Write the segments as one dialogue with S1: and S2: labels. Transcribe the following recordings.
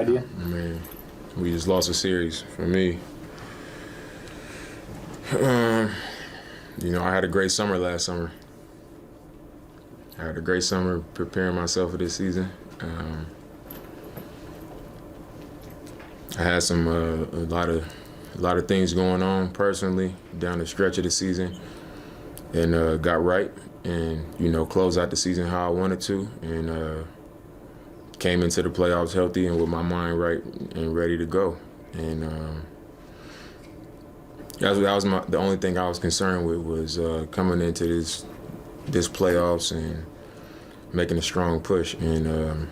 S1: idea?
S2: I mean, we just lost a series. For me, I had a great summer last summer. I had a great summer preparing myself for this season. I had a lot of things going on personally down the stretch of the season, and got right, and closed out the season how I wanted to, and came into the playoffs healthy and with my mind right and ready to go. And that was the only thing I was concerned with was coming into this playoffs and making a strong push, and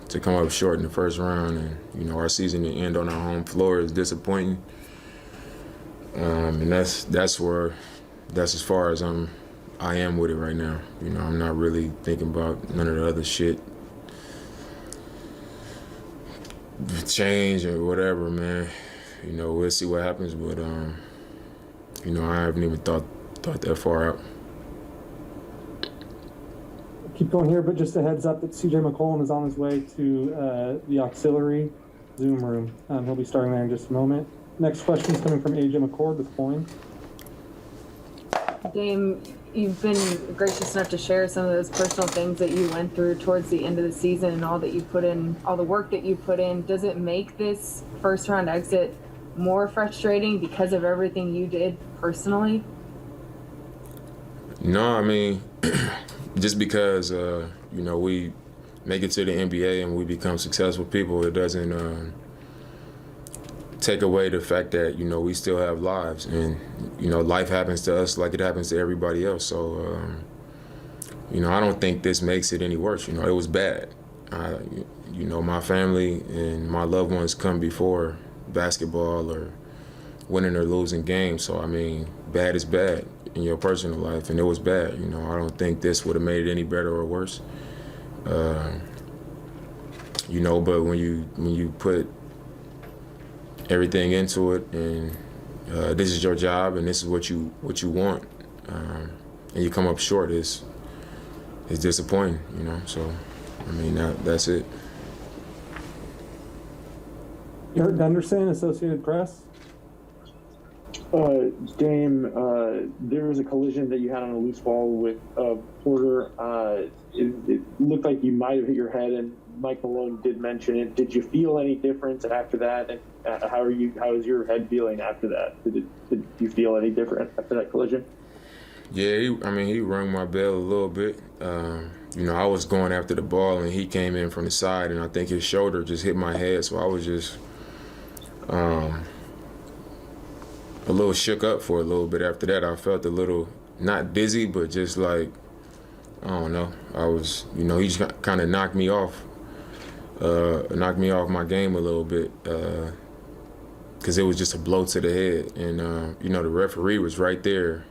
S2: to come up short in the first round, and our season to end on our home floor is disappointing. And that's as far as I am with it right now. I'm not really thinking about none of the other shit, change or whatever, man. We'll see what happens, but I haven't even thought that far out.
S1: Keep going here, but just a heads up that CJ McCollum is on his way to the auxiliary Zoom room. He'll be starting there in just a moment. Next question is coming from AJ McCord with Coin.
S3: Dame, you've been gracious enough to share some of those personal things that you went through towards the end of the season and all the work that you put in. Does it make this first round exit more frustrating because of everything you did personally?
S2: No, I mean, just because, we make it to the NBA and we become successful people, it doesn't take away the fact that, we still have lives, and, life happens to us like it happens to everybody else. So, I don't think this makes it any worse. It was bad. My family and my loved ones come before basketball or winning or losing games. So, I mean, bad is bad in your personal life, and it was bad. I don't think this would have made it any better or worse. But when you put everything into it, and this is your job, and this is what you want, and you come up short, it's disappointing. So, I mean, that's it.
S1: Eric Gunderson, Associated Press.
S4: Dame, there was a collision that you had on a loose ball with Porter. It looked like you might have hit your head, and Mike Malone did mention it. Did you feel any difference after that? And how is your head feeling after that? Did you feel any different after that collision?
S2: Yeah, he rung my bell a little bit. I was going after the ball, and he came in from the side, and I think his shoulder just hit my head. So I was just a little shook up for a little bit after that. I felt a little, not dizzy, but just like, I don't know. I was, he just kind of knocked me off my game a little bit, because it was just a blow to the head. And, the referee was right there.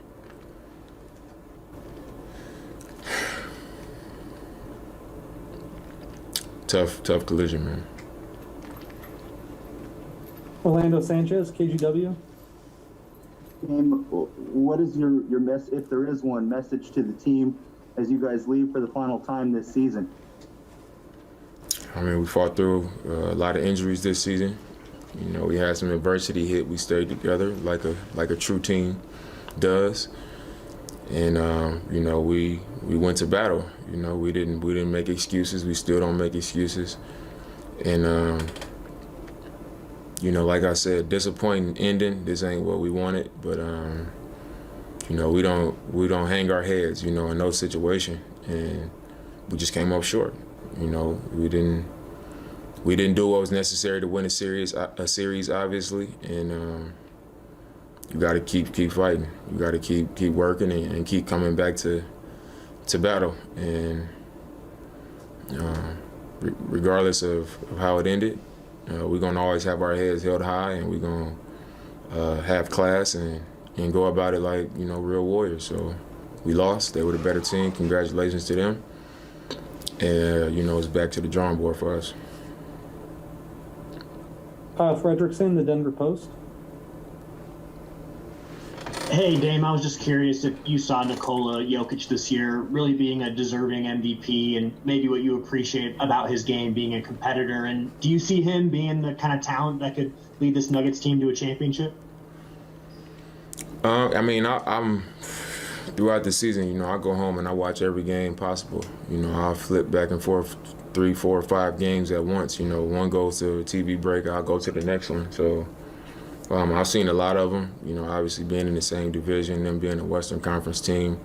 S2: Tough collision, man.
S1: Orlando Sanchez, KGW.
S5: What is your if there is one, message to the team as you guys leave for the final time this season?
S2: I mean, we fought through a lot of injuries this season. We had some adversity hit. We stayed together like a true team does, and we went to battle. We didn't make excuses. We still don't make excuses, and like I said, disappointing ending. This ain't what we wanted, but we don't hang our heads, in no situation, and we just came up short. We didn't do what was necessary to win a series, obviously, and you got to keep fighting. You got to keep working and keep coming back to battle, and regardless of how it ended. We're going to always have our heads held high, and we're going to have class and go about it like, real warriors. So we lost. They were the better team. Congratulations to them. And, it's back to the drawing board for us.
S1: Kyle Fredrickson, the Denver Post.
S6: Hey, Dame, I was just curious if you saw Nikola Jokic this year really being a deserving MVP and maybe what you appreciate about his game being a competitor. And do you see him being the kind of talent that could lead this Nuggets team to a championship?
S2: I'm throughout the season, I go home and I watch every game possible. I'll flip back and forth 3, 4, 5 games at once. One goes to a TV break, I'll go to the next one. So I've seen a lot of them, obviously being in the same division, them being a Western Conference team.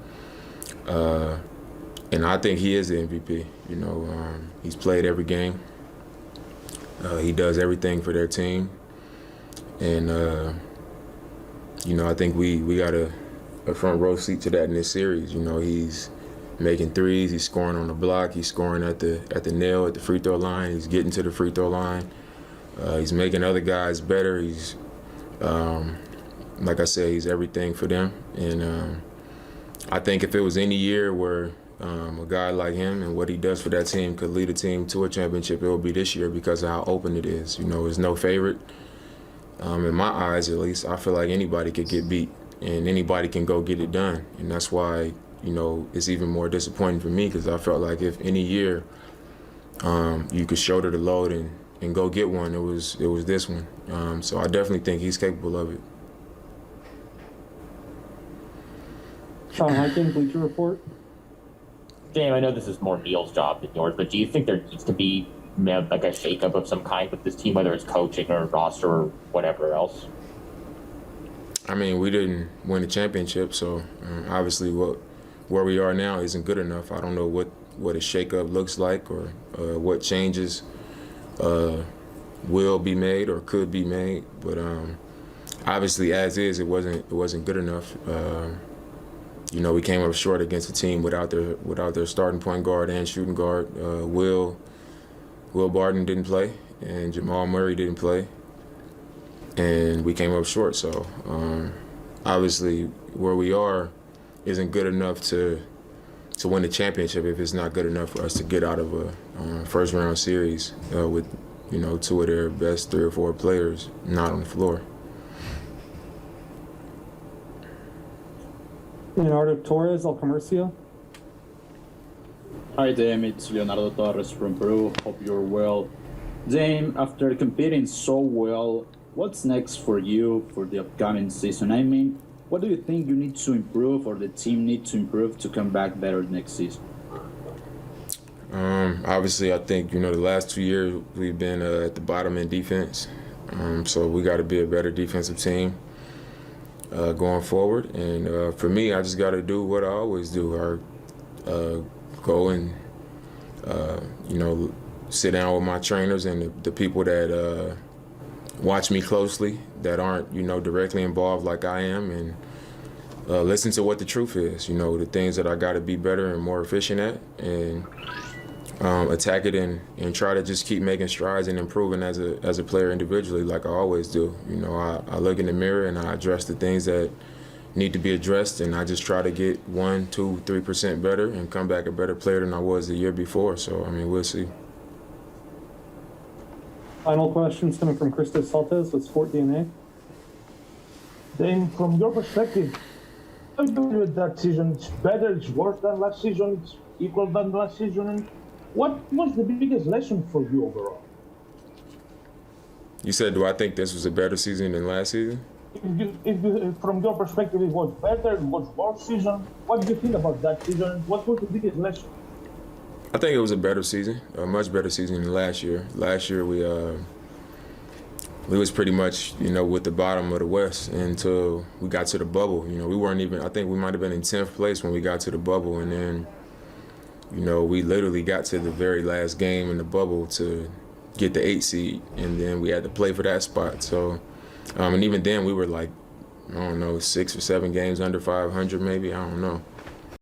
S2: And I think he is the MVP. He's played every game. He does everything for their team. And, I think we got a front row seat to that in this series. He's making threes, he's scoring on the block, he's scoring at the nail, at the free throw line, he's getting to the free throw line. He's making other guys better. He's like I said, he's everything for them. And I think if it was any year where a guy like him and what he does for that team could lead a team to a championship, it will be this year because of how open it is. There's no favorite. In my eyes, at least, I feel like anybody could get beat and anybody can go get it done. And that's why, it's even more disappointing for me because I felt like if any year you could shoulder the load and go get one, it was this one. So I definitely think he's capable of it.
S1: Sean Highkin, Bleacher Report.
S7: Dame, I know this is more Neil's job than yours, but do you think there needs to be like a shakeup of some kind with this team, whether it's coaching or roster or whatever else?
S2: We didn't win the championship, so obviously where we are now isn't good enough. I don't know what a shakeup looks like or what changes will be made or could be made, but obviously as is, it wasn't good enough. We came up short against a team without their starting point guard and shooting guard. Will Barton didn't play, and Jamal Murray didn't play, and we came up short. So obviously, where we are isn't good enough to win the championship if it's not good enough for us to get out of a first round series with 2 of their best 3 or 4 players not on the floor.
S1: Leonardo Torres, El Comercio.
S8: Hi, Dame. It's Leonardo Torres from Peru. Hope you're well. Dame, after competing so well, what's next for you for the upcoming season? What do you think you need to improve or the team need to improve to come back better next season?
S2: Obviously, I think, the last 2 years we've been at the bottom in defense. So we got to be a better defensive team going forward. And for me, I just got to do what I always do. Go and, sit down with my trainers and the people that watch me closely that aren't, directly involved like I am, and listen to what the truth is, the things that I got to be better and more efficient at, and attack it and try to just keep making strides and improving as a player individually like I always do. I look in the mirror and I address the things that need to be addressed, and I just try to get 1, 2, 3% better and come back a better player than I was the year before. So, we'll see.
S1: Final questions coming from Christos Saltes with Sport DNA.
S9: Then, from your perspective, how do you do that season? It's better, it's worse than last season, it's equal than last season. And what was the biggest lesson for you overall?
S2: You said, do I think this was a better season than last season?
S9: If from your perspective, it was better, it was worse season. What do you think about that season? What was the biggest lesson?
S2: I think it was a better season, a much better season than last year. Last year we was pretty much, with the bottom of the West until we got to the bubble. We weren't even, I think we might have been in 10th place when we got to the bubble, and then, we literally got to the very last game in the bubble to get the 8th seed, and then we had to play for that spot. So, and even then we were like, I don't know, 6 or 7 games under 500 maybe, I don't know.